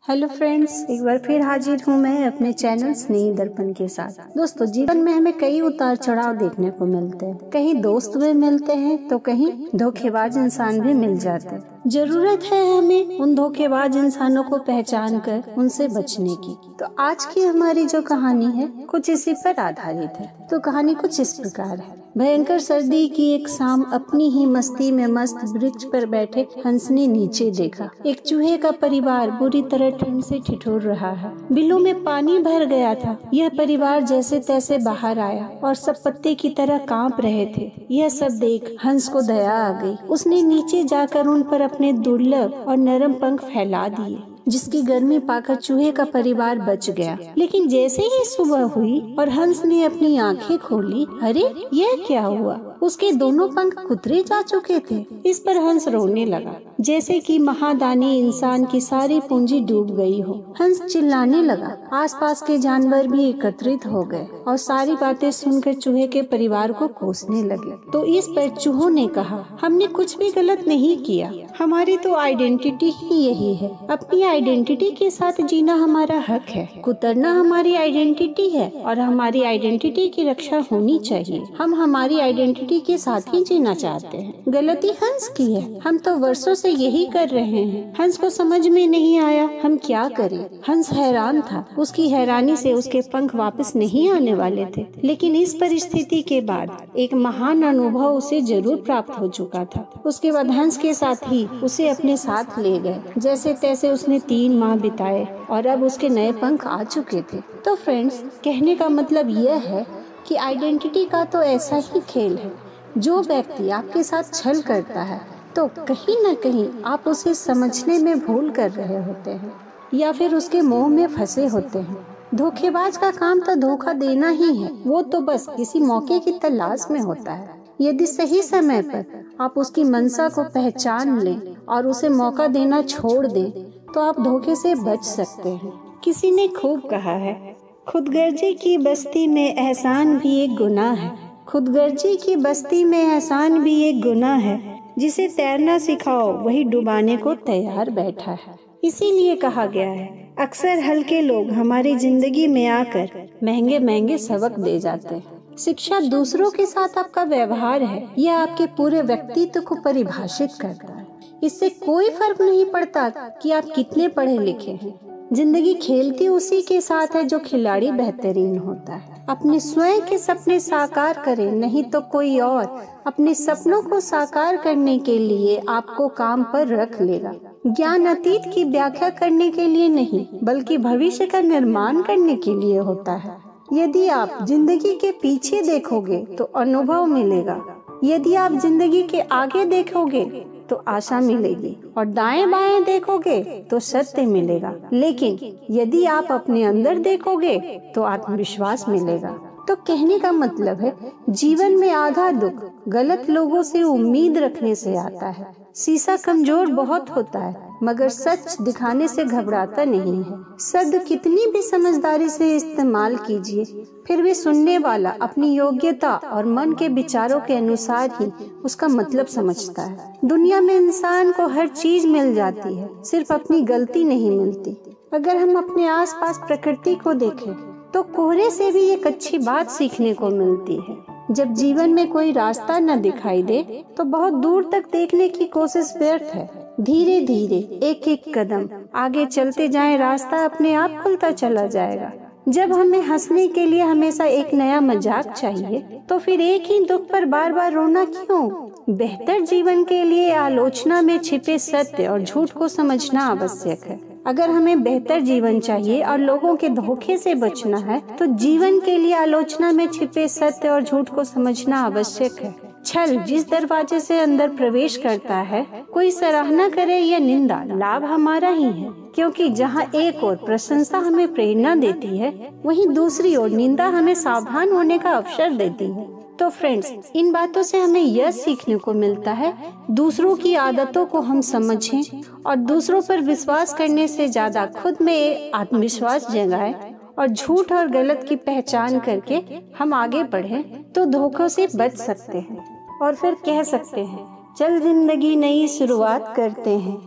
Hello friends, एक बार फिर हाजिर हूँ मैं अपने चैनल स्नेही दर्पण के साथ। दोस्तों, जीवन में हमें कई उतार चढ़ाव देखने को मिलते हैं। कहीं दोस्त भी मिलते हैं तो कहीं धोखेबाज इंसान भी मिल जाते हैं। जरूरत है हमें उन धोखेबाज इंसानों को पहचान कर उनसे बचने की। तो आज की हमारी जो कहानी है कुछ इसी पर आधारित है। तो कहानी कुछ इस प्रकार है। भयंकर सर्दी की एक शाम अपनी ही मस्ती में मस्त वृक्ष पर बैठे हंस ने नीचे देखा। एक चूहे का परिवार बुरी तरह ठंड से ठिठुर रहा है। बिलों में पानी भर गया था। यह परिवार जैसे तैसे बाहर आया और सब पत्ते की तरह कांप रहे थे। यह सब देख हंस को दया आ गई। उसने नीचे जाकर उन पर अपने दुर्लभ और नरम पंख फैला दिए, जिसकी गर्मी पाकर चूहे का परिवार बच गया। लेकिन जैसे ही सुबह हुई और हंस ने अपनी आंखें खोली, अरे यह क्या हुआ? उसके दोनों पंख कुतरे जा चुके थे। इस पर हंस रोने लगा, जैसे कि महादानी इंसान की सारी पूंजी डूब गई हो। हंस चिल्लाने लगा। आसपास के जानवर भी एकत्रित हो गए और सारी बातें सुनकर चूहे के परिवार को कोसने लगे। तो इस पर चूहों ने कहा, हमने कुछ भी गलत नहीं किया। हमारी तो आइडेंटिटी ही यही है। अपनी आइडेंटिटी के साथ जीना हमारा हक है। कुतरना हमारी आइडेंटिटी है और हमारी आइडेंटिटी की रक्षा होनी चाहिए। हम हमारी आइडेंटिटी के साथ ही जीना चाहते हैं। गलती हंस की है। हम तो वर्षों से यही कर रहे हैं। हंस को समझ में नहीं आया हम क्या करें। हंस हैरान था। उसकी हैरानी से उसके पंख वापस नहीं आने वाले थे। लेकिन इस परिस्थिति के बाद एक महान अनुभव उसे जरूर प्राप्त हो चुका था। उसके बाद हंस के साथ ही उसे अपने साथ ले गए। जैसे तैसे उसने 3 माह बिताए और अब उसके नए पंख आ चुके थे। तो फ्रेंड्स, कहने का मतलब यह है कि आइडेंटिटी का तो ऐसा ही खेल है। जो व्यक्ति आपके साथ छल करता है तो कहीं न कहीं आप उसे समझने में भूल कर रहे होते हैं या फिर उसके मोह में फंसे होते हैं। धोखेबाज का काम तो धोखा देना ही है। वो तो बस किसी मौके की तलाश में होता है। यदि सही समय पर आप उसकी मंशा को पहचान लें और उसे मौका देना छोड़ दें तो आप धोखे से बच सकते हैं। किसी ने खूब कहा है, खुदगर्जी की बस्ती में एहसान भी एक गुनाह है। खुदगर्जी की बस्ती में एहसान भी एक गुनाह है। जिसे तैरना सिखाओ वही डुबाने को तैयार बैठा है। इसीलिए कहा गया है, अक्सर हल्के लोग हमारी जिंदगी में आकर महंगे महंगे सबक दे जाते हैं। शिक्षा दूसरों के साथ आपका व्यवहार है। यह आपके पूरे व्यक्तित्व को परिभाषित करता है। इससे कोई फर्क नहीं पड़ता कि आप कितने पढ़े लिखे हैं। जिंदगी खेलती उसी के साथ है जो खिलाड़ी बेहतरीन होता है। अपने स्वयं के सपने साकार करें, नहीं तो कोई और अपने सपनों को साकार करने के लिए आपको काम पर रख लेगा। ज्ञान अतीत की व्याख्या करने के लिए नहीं, बल्कि भविष्य का निर्माण करने के लिए होता है। यदि आप जिंदगी के पीछे देखोगे तो अनुभव मिलेगा। यदि आप जिंदगी के आगे देखोगे तो आशा मिलेगी और दाएं बाएं देखोगे तो सत्य मिलेगा। लेकिन यदि आप अपने अंदर देखोगे तो आत्मविश्वास मिलेगा। तो कहने का मतलब है, जीवन में आधा दुख गलत लोगों से उम्मीद रखने से आता है। शीशा कमजोर बहुत होता है मगर सच दिखाने से घबराता नहीं है। शब्द कितनी भी समझदारी से इस्तेमाल कीजिए, फिर भी सुनने वाला अपनी योग्यता और मन के विचारों के अनुसार ही उसका मतलब समझता है। दुनिया में इंसान को हर चीज मिल जाती है, सिर्फ अपनी गलती नहीं मिलती। अगर हम अपने आसपास प्रकृति को देखें तो कोहरे से भी एक अच्छी बात सीखने को मिलती है। जब जीवन में कोई रास्ता न दिखाई दे तो बहुत दूर तक देखने की कोशिश व्यर्थ है। धीरे धीरे एक एक कदम आगे चलते जाएं, रास्ता अपने आप खुलता चला जाएगा। जब हमें हंसने के लिए हमेशा एक नया मजाक चाहिए तो फिर एक ही दुख पर बार बार रोना क्यों? बेहतर जीवन के लिए आलोचना में छिपे सत्य और झूठ को समझना आवश्यक है। अगर हमें बेहतर जीवन चाहिए और लोगों के धोखे से बचना है तो जीवन के लिए आलोचना में छिपे सत्य और झूठ को समझना आवश्यक है। छल जिस दरवाजे से अंदर प्रवेश करता है, कोई सराहना करे या निंदा, लाभ हमारा ही है। क्योंकि जहाँ एक ओर प्रशंसा हमें प्रेरणा देती है, वहीं दूसरी ओर निंदा हमें सावधान होने का अवसर देती है। तो फ्रेंड्स, इन बातों से हमें यह सीखने को मिलता है, दूसरों की आदतों को हम समझें और दूसरों पर विश्वास करने से ज्यादा खुद में आत्मविश्वास जगाएं और झूठ और गलत की पहचान करके हम आगे बढ़ें तो धोखों से बच सकते हैं। और फिर कह सकते हैं, चल जिंदगी नई शुरुआत करते हैं,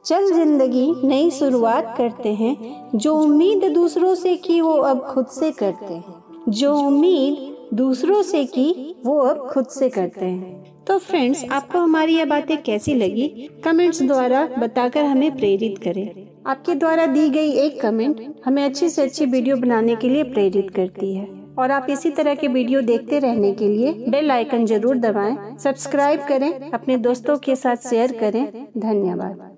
चल जिंदगी नई शुरुआत करते हैं, जो उम्मीद दूसरों से की वो अब खुद से करते हैं। जो उम्मीद दूसरों से की वो अब खुद से करते हैं। तो फ्रेंड्स, आपको हमारी ये बातें कैसी लगी कमेंट्स द्वारा बताकर हमें प्रेरित करें। आपके द्वारा दी गई एक कमेंट हमें अच्छी से अच्छी वीडियो बनाने के लिए प्रेरित करती है। और आप इसी तरह के वीडियो देखते रहने के लिए बेल आइकन जरूर दबाएं, सब्सक्राइब करें, अपने दोस्तों के साथ शेयर करें। धन्यवाद।